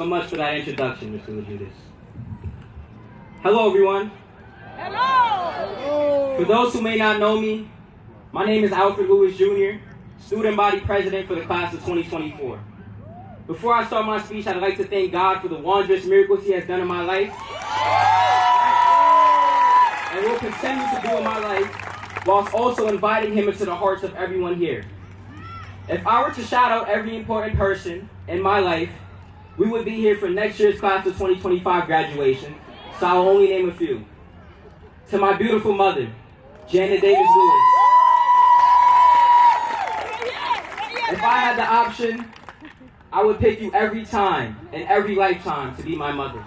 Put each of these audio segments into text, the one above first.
So much for that introduction, Mr. Lejudas. Hello, everyone. Hello! For those who may not know me, my name is Alfred Jr., student body president for the class of 2024. Before I start my speech, I'd like to thank God for the wondrous miracles He has done in my life and will continue to do in my life, whilst also inviting Him into the hearts of everyone here. If I were to shout out every important person in my life, we would be here for next year's class of 2025 graduation, so I will only name a few. To my beautiful mother, Janet Davis Lewis. If I had the option, I would pick you every time and every lifetime to be my mother.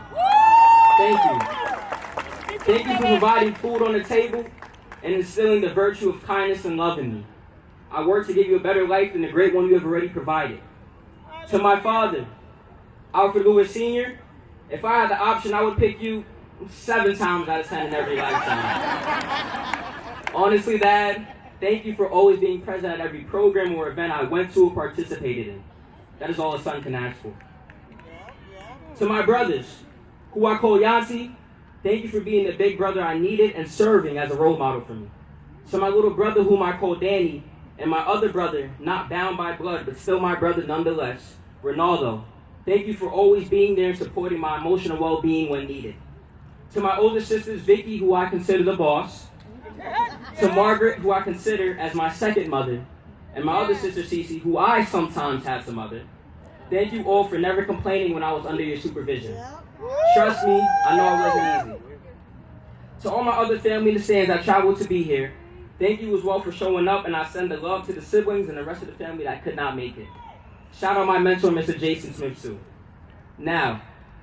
Thank you. Thank you for providing food on the table and instilling the virtue of kindness and love in me. I work to give you a better life than the great one you have already provided. To my father, Alfred Lewis Sr., if I had the option, I would pick you 7 times out of 10 in every lifetime. Honestly, Dad, thank you for always being present at every program or event I went to or participated in. That is all a son can ask for. To my brothers, who I call Yancy, thank you for being the big brother I needed and serving as a role model for me. To my little brother, whom I call Danny, and my other brother, not bound by blood, but still my brother nonetheless, Ronaldo, thank you for always being there and supporting my emotional well-being when needed. To my older sisters, Vicky, who I consider the boss, to Margaret, who I consider as my second mother, and my other sister, Cece, who I sometimes have to mother, thank you all for never complaining when I was under your supervision. Trust me, I know it wasn't easy. To all my other family in the stands that traveled to be here, thank you as well for showing up, and I send the love to the siblings and the rest of the family that could not make it. Shout out my mentor, Mr. Jason Smith, too. Now,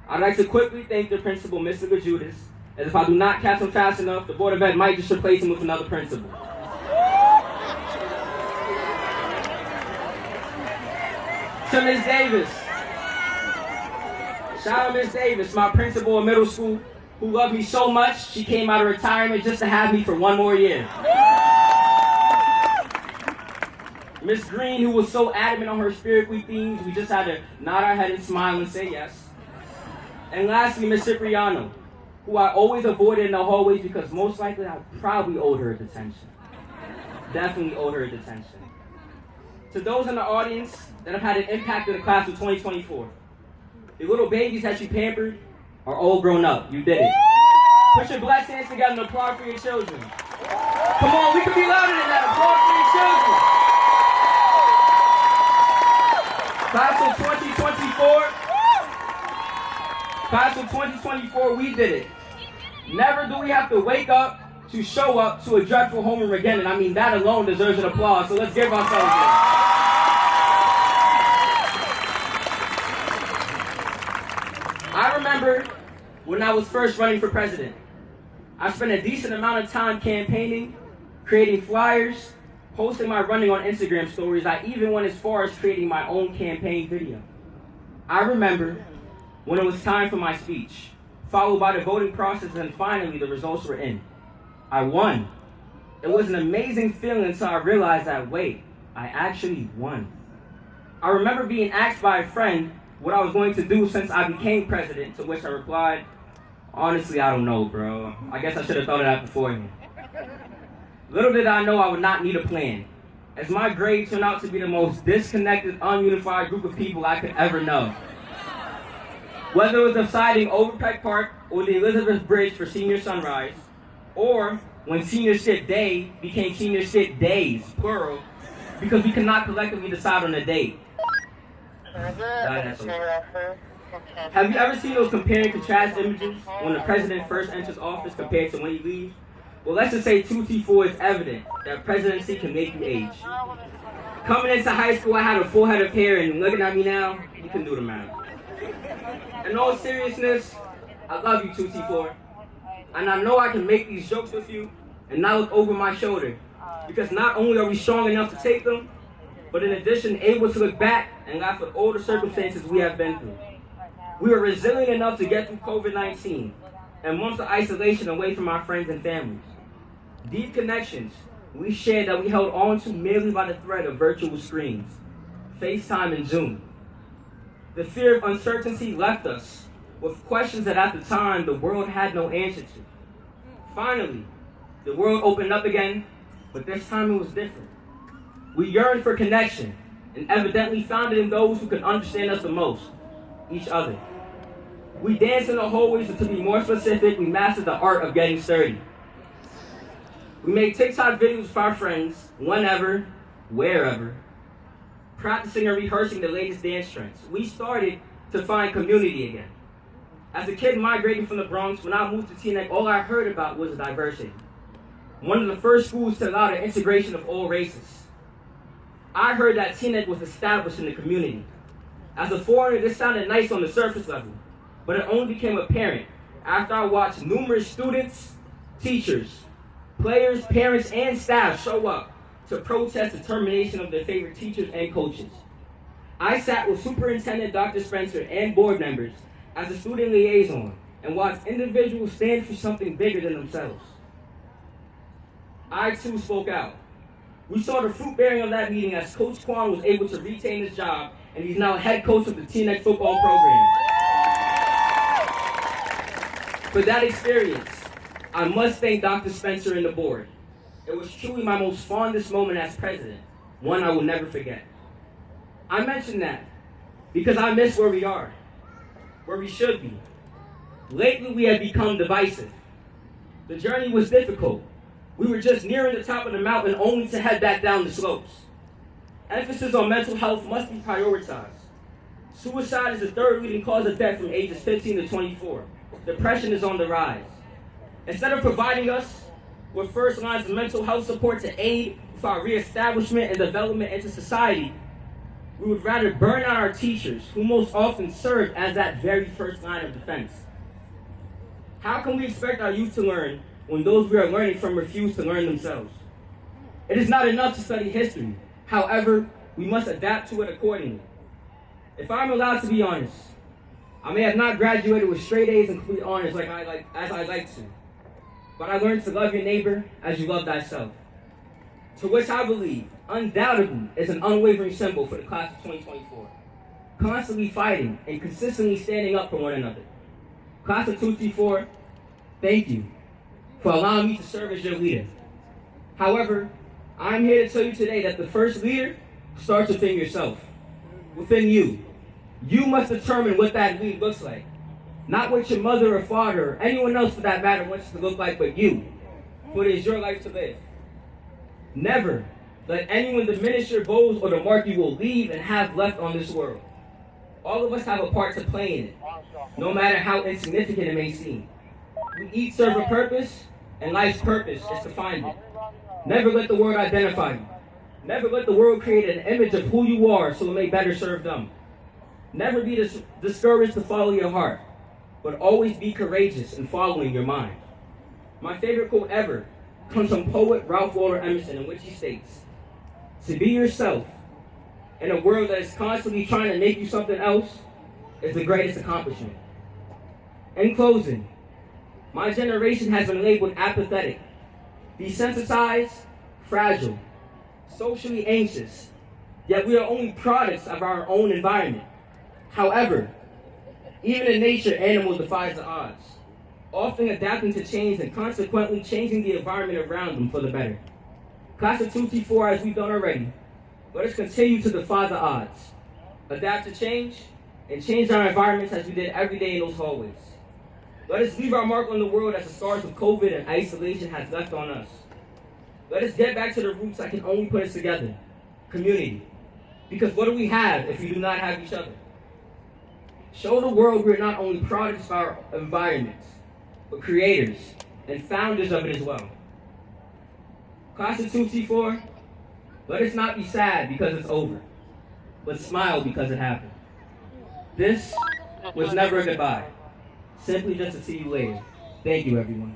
I'd like to quickly thank the principal, Mr. Lejudas, as if I do not catch him fast enough, the Board of Ed might just replace him with another principal. To Ms. Davis. Shout out Ms. Davis, my principal in middle school, who loved me so much, she came out of retirement just to have me for one more year. Miss Green, who was so adamant on her Spirit Week themes, we just had to nod our head and smile and say yes. And lastly, Miss Cipriano, who I always avoided in the hallways because most likely I probably owed her a detention. Definitely owed her a detention. To those in the audience that have had an impact in the class of 2024, the little babies that you pampered are all grown up. You did it. Put your blessed hands together and applaud for your children. Come on, we can be louder than that. Applaud for your children. Class of 2024, we did it. Never do we have to wake up to show up to a dreadful homeroom again, and I mean that alone deserves an applause, so let's give ourselves that. I remember when I was first running for president. I spent a decent amount of time campaigning, creating flyers, posting my running on Instagram stories. I even went as far as creating my own campaign video. I remember when it was time for my speech, followed by the voting process, and finally the results were in. I won. It was an amazing feeling until I realized that, wait, I actually won. I remember being asked by a friend what I was going to do since I became president, to which I replied, honestly, I don't know, bro. I guess I should have thought of that beforehand. Little did I know I would not need a plan, as my grade turned out to be the most disconnected, ununified group of people I could ever know. Whether it was deciding Overpeck Park or the Elizabeth Bridge for senior sunrise, or when senior skit day became senior skit days, plural, because we could not collectively decide on a date. Have you ever seen those compare and contrast images when the president first enters office compared to when he leaves? Well, let's just say 2T4 is evident that presidency can make you age. Coming into high school, I had a full head of hair, and looking at me now, you can do the math. In all seriousness, I love you, 2T4. And I know I can make these jokes with you and not look over my shoulder, because not only are we strong enough to take them, but in addition, able to look back and laugh at all the circumstances we have been through. We were resilient enough to get through COVID-19 and months of isolation away from our friends and families. Deep connections we shared that we held on to merely by the thread of virtual screens, FaceTime and Zoom. The fear of uncertainty left us with questions that at the time the world had no answer to. Finally, the world opened up again, but this time it was different. We yearned for connection and evidently found it in those who could understand us the most, each other. We danced in the hallways, and to be more specific, we mastered the art of getting sturdy. We made TikTok videos with our friends, whenever, wherever, practicing and rehearsing the latest dance trends. We started to find community again. As a kid migrating from the Bronx, when I moved to Teaneck, all I heard about was diversity. One of the first schools to allow the integration of all races. I heard that Teaneck was established in the community. As a foreigner, this sounded nice on the surface level, but it only became apparent after I watched numerous students, teachers, players, parents, and staff show up to protest the termination of their favorite teachers and coaches. I sat with Superintendent Dr. Spencer and board members as a student liaison and watched individuals stand for something bigger than themselves. I too spoke out. We saw the fruit bearing of that meeting as Coach Kwan was able to retain his job, and he's now head coach of the Teaneck football program. For that experience, I must thank Dr. Spencer and the board. It was truly my most fondest moment as president, one I will never forget. I mention that because I miss where we are, where we should be. Lately, we have become divisive. The journey was difficult. We were just nearing the top of the mountain only to head back down the slopes. Emphasis on mental health must be prioritized. Suicide is the third leading cause of death from ages 15 to 24. Depression is on the rise. Instead of providing us with first lines of mental health support to aid with our reestablishment and development into society, we would rather burn out our teachers, who most often serve as that very first line of defense. How can we expect our youth to learn when those we are learning from refuse to learn themselves? It is not enough to study history. However, we must adapt to it accordingly. If I'm allowed to be honest, I may have not graduated with straight A's and complete honors as I'd like to, but I learned to love your neighbor as you love thyself, to which I believe undoubtedly is an unwavering symbol for the class of 2024, constantly fighting and consistently standing up for one another. Class of 234, thank you for allowing me to serve as your leader. However, I'm here to tell you today that the first leader starts within yourself, within you. You must determine what that lead looks like. Not what your mother or father or anyone else for that matter wants it to look like, but you. For it is your life to live. Never let anyone diminish your goals or the mark you will leave and have left on this world. All of us have a part to play in it, no matter how insignificant it may seem. We each serve a purpose, and life's purpose is to find it. Never let the world identify you. Never let the world create an image of who you are so it may better serve them. Never be discouraged to follow your heart, but always be courageous in following your mind. My favorite quote ever comes from poet Ralph Waldo Emerson, in which he states, "To be yourself in a world that is constantly trying to make you something else is the greatest accomplishment." In closing, my generation has been labeled apathetic, desensitized, fragile, socially anxious, yet we are only products of our own environment. However, even in nature, animals defy the odds, often adapting to change and consequently changing the environment around them for the better. Class of 2T4, as we've done already, let us continue to defy the odds, adapt to change, and change our environments as we did every day in those hallways. Let us leave our mark on the world as the scars of COVID and isolation has left on us. Let us get back to the roots that can only put us together, community. Because what do we have if we do not have each other? Show the world we are not only products of our environments, but creators and founders of it as well. Class of 2T4, let us not be sad because it's over, but smile because it happened. This was never a goodbye, simply just to see you later. Thank you, everyone.